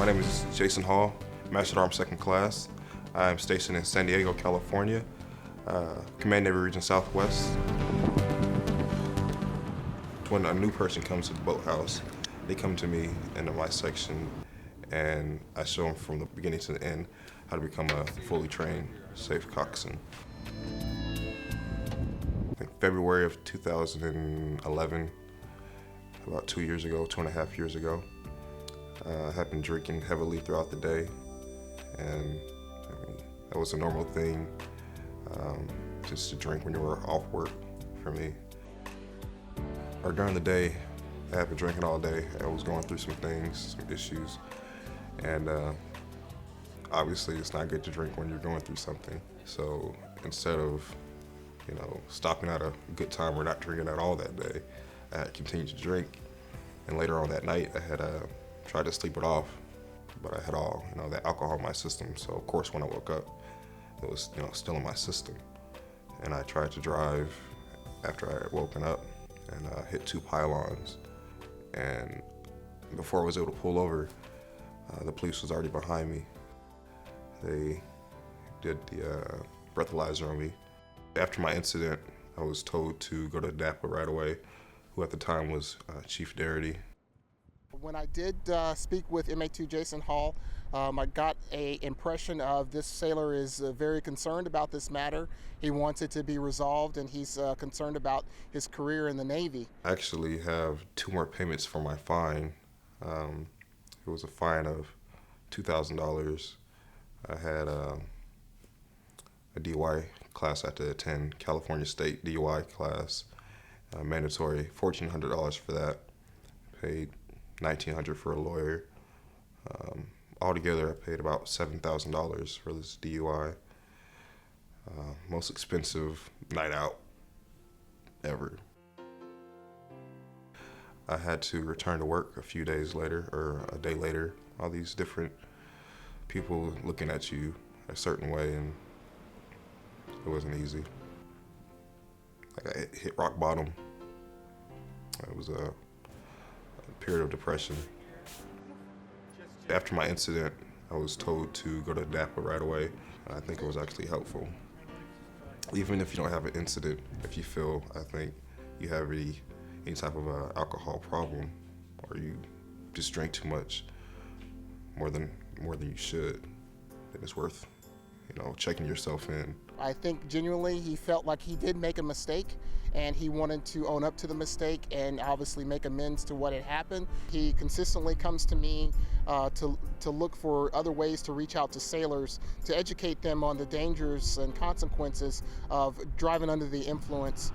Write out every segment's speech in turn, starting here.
My name is Jason Hall, Master Arms Second Class. I am stationed in San Diego, California, Command Navy Region Southwest. When a new person comes to the boathouse, they come to me into my section, and I show them from the beginning to the end how to become a fully trained, safe coxswain. In February of 2011, about 2 years ago, 2.5 years ago, I had been drinking heavily throughout the day, and that was a normal thing, just to drink when you were off work for me. Or during the day, I had been drinking all day. I was going through some things, some issues, and obviously it's not good to drink when you're going through something. So instead of, stopping at a good time or not drinking at all that day, I had continued to drink. And later on that night, I had tried to sleep it off, but I had all, that alcohol in my system. So of course, when I woke up, it was, still in my system. And I tried to drive after I had woken up and hit 2 pylons. And before I was able to pull over, the police was already behind me. They did the breathalyzer on me. After my incident, I was told to go to DAPA right away, who at the time was Chief Darity. When I did speak with MA2 Jason Hall, I got an impression of this sailor is very concerned about this matter. He wants it to be resolved, and he's concerned about his career in the Navy. I actually have 2 more payments for my fine. It was a fine of $2,000. I had a DUI class I had to attend, California State DUI class, mandatory $1,400 for that. Paid $1,900 for a lawyer. Altogether, I paid about $7,000 for this DUI. Most expensive night out ever. I had to return to work a few days later, or a day later. All these different people looking at you a certain way, and it wasn't easy. Like, I hit rock bottom. It was a period of depression. After my incident, I was told to go to DAPA right away. I think it was actually helpful. Even if you don't have an incident, if you feel, I think, you have any type of alcohol problem, or you just drink too much, more than you should, then it's worth, checking yourself in. I think genuinely he felt like he did make a mistake, and he wanted to own up to the mistake and obviously make amends to what had happened. He consistently comes to me to look for other ways to reach out to sailors, to educate them on the dangers and consequences of driving under the influence.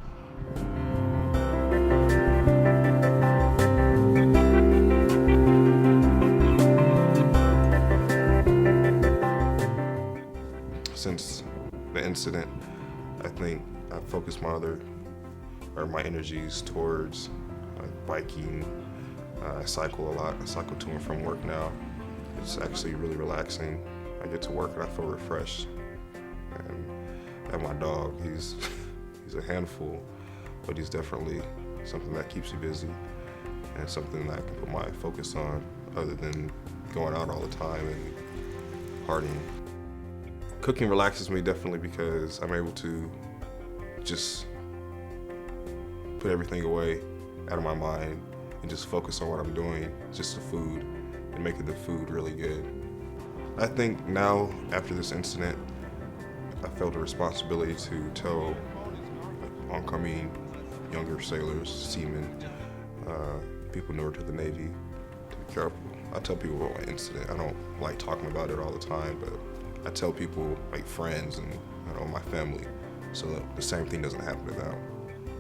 Since the incident, I think I focused my energies towards biking. I cycle a lot. I cycle to and from work now. It's actually really relaxing. I get to work and I feel refreshed. And my dog, he's a handful, but he's definitely something that keeps you busy and something that I can put my focus on, other than going out all the time and partying. Cooking relaxes me definitely, because I'm able to just put everything away out of my mind and just focus on what I'm doing, just the food, and making the food really good. I think now, after this incident, I felt a responsibility to tell oncoming younger sailors, seamen, people newer to the Navy, to be careful. I tell people about my incident. I don't like talking about it all the time, but I tell people, like friends and my family, so that the same thing doesn't happen to them.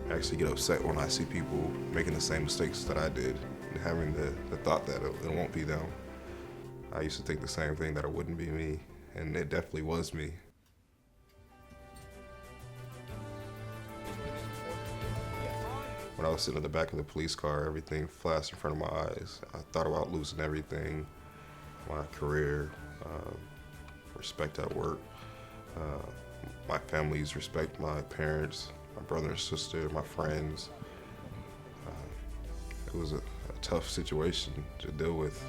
I actually get upset when I see people making the same mistakes that I did and having the thought that it won't be them. I used to think the same thing, that it wouldn't be me, and it definitely was me. When I was sitting in the back of the police car, everything flashed in front of my eyes. I thought about losing everything, my career, respect at work, my family's respect, my parents, my brother and sister, my friends. It was a tough situation to deal with.